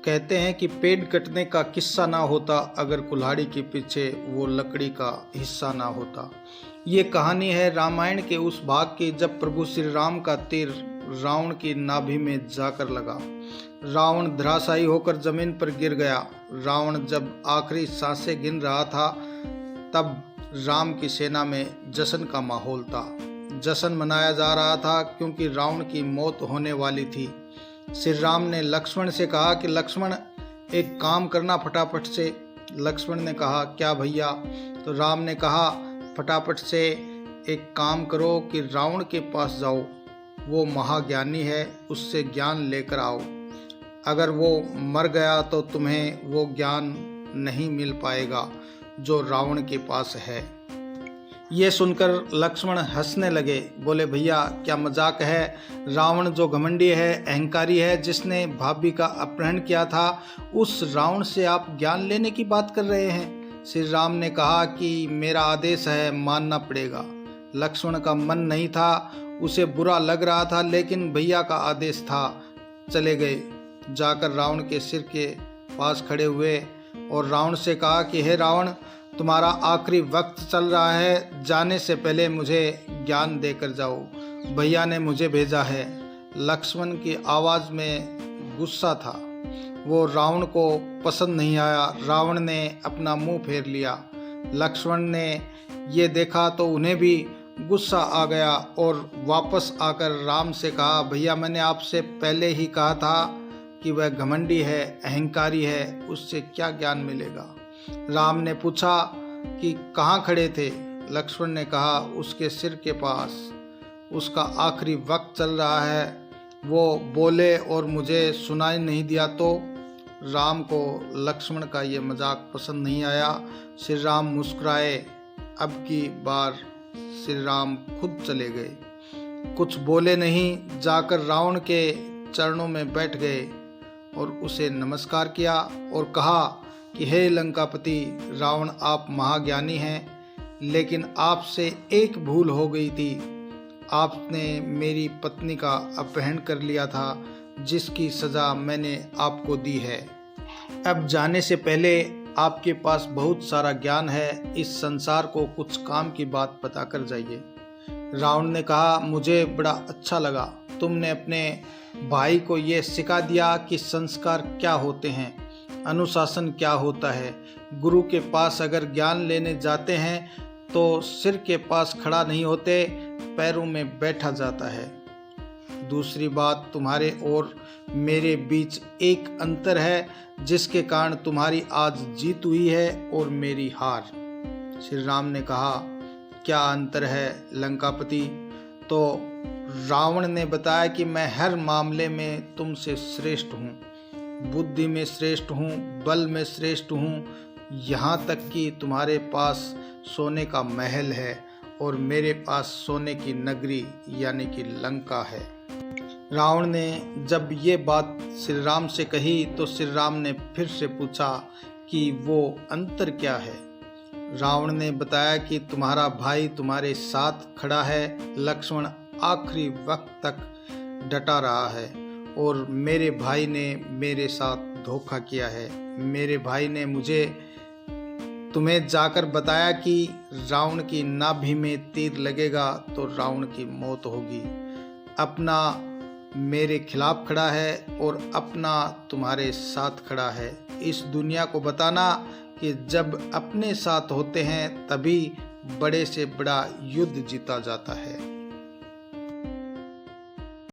कहते हैं कि पेड़ कटने का किस्सा ना होता अगर कुल्हाड़ी के पीछे वो लकड़ी का हिस्सा ना होता। ये कहानी है रामायण के उस भाग की जब प्रभु श्री राम का तीर रावण की नाभि में जाकर लगा। रावण धराशायी होकर जमीन पर गिर गया। रावण जब आखिरी सांसें गिन रहा था तब राम की सेना में जश्न का माहौल था। जश्न मनाया जा रहा था क्योंकि रावण की मौत होने वाली थी। श्री राम ने लक्ष्मण से कहा कि लक्ष्मण एक काम करना फटाफट से। लक्ष्मण ने कहा क्या भैया? तो राम ने कहा फटाफट से एक काम करो कि रावण के पास जाओ, वो महाज्ञानी है, उससे ज्ञान लेकर आओ। अगर वो मर गया तो तुम्हें वो ज्ञान नहीं मिल पाएगा जो रावण के पास है। ये सुनकर लक्ष्मण हंसने लगे, बोले भैया क्या मजाक है? रावण जो घमंडी है, अहंकारी है, जिसने भाभी का अपहरण किया था, उस रावण से आप ज्ञान लेने की बात कर रहे हैं। श्री राम ने कहा कि मेरा आदेश है, मानना पड़ेगा। लक्ष्मण का मन नहीं था, उसे बुरा लग रहा था, लेकिन भैया का आदेश था। चले गए, जाकर रावण के सिर के पास खड़े हुए और रावण से कहा कि हे रावण, तुम्हारा आखिरी वक्त चल रहा है, जाने से पहले मुझे ज्ञान देकर जाओ, भैया ने मुझे भेजा है। लक्ष्मण की आवाज़ में गुस्सा था, वो रावण को पसंद नहीं आया। रावण ने अपना मुंह फेर लिया। लक्ष्मण ने ये देखा तो उन्हें भी गुस्सा आ गया और वापस आकर राम से कहा भैया मैंने आपसे पहले ही कहा था कि वह घमंडी है, अहंकारी है, उससे क्या ज्ञान मिलेगा। राम ने पूछा कि कहाँ खड़े थे? लक्ष्मण ने कहा उसके सिर के पास, उसका आखिरी वक्त चल रहा है, वो बोले और मुझे सुनाई नहीं दिया। तो राम को लक्ष्मण का ये मजाक पसंद नहीं आया। श्री राम मुस्कुराए। अब की बार श्री राम खुद चले गए, कुछ बोले नहीं, जाकर रावण के चरणों में बैठ गए और उसे नमस्कार किया और कहा कि हे लंकापति रावण, आप महाज्ञानी हैं, लेकिन आपसे एक भूल हो गई थी। आपने मेरी पत्नी का अपहरण कर लिया था, जिसकी सज़ा मैंने आपको दी है। अब जाने से पहले आपके पास बहुत सारा ज्ञान है, इस संसार को कुछ काम की बात बता कर जाइए। रावण ने कहा मुझे बड़ा अच्छा लगा, तुमने अपने भाई को ये सिखा दिया कि संस्कार क्या होते हैं, अनुशासन क्या होता है। गुरु के पास अगर ज्ञान लेने जाते हैं तो सिर के पास खड़ा नहीं होते, पैरों में बैठा जाता है। दूसरी बात, तुम्हारे और मेरे बीच एक अंतर है जिसके कारण तुम्हारी आज जीत हुई है और मेरी हार। श्री राम ने कहा क्या अंतर है लंकापति? तो रावण ने बताया कि मैं हर मामले में तुमसे श्रेष्ठ हूँ, बुद्धि में श्रेष्ठ हूँ, बल में श्रेष्ठ हूँ, यहाँ तक कि तुम्हारे पास सोने का महल है और मेरे पास सोने की नगरी यानी कि लंका है। रावण ने जब ये बात श्री राम से कही तो श्री राम ने फिर से पूछा कि वो अंतर क्या है। रावण ने बताया कि तुम्हारा भाई तुम्हारे साथ खड़ा है, लक्ष्मण आखिरी वक्त तक डटा रहा है और मेरे भाई ने मेरे साथ धोखा किया है। मेरे भाई ने मुझे तुम्हें जाकर बताया कि रावण की नाभि में तीर लगेगा तो रावण की मौत होगी। अपना मेरे खिलाफ खड़ा है और अपना तुम्हारे साथ खड़ा है। इस दुनिया को बताना कि जब अपने साथ होते हैं तभी बड़े से बड़ा युद्ध जीता जाता है।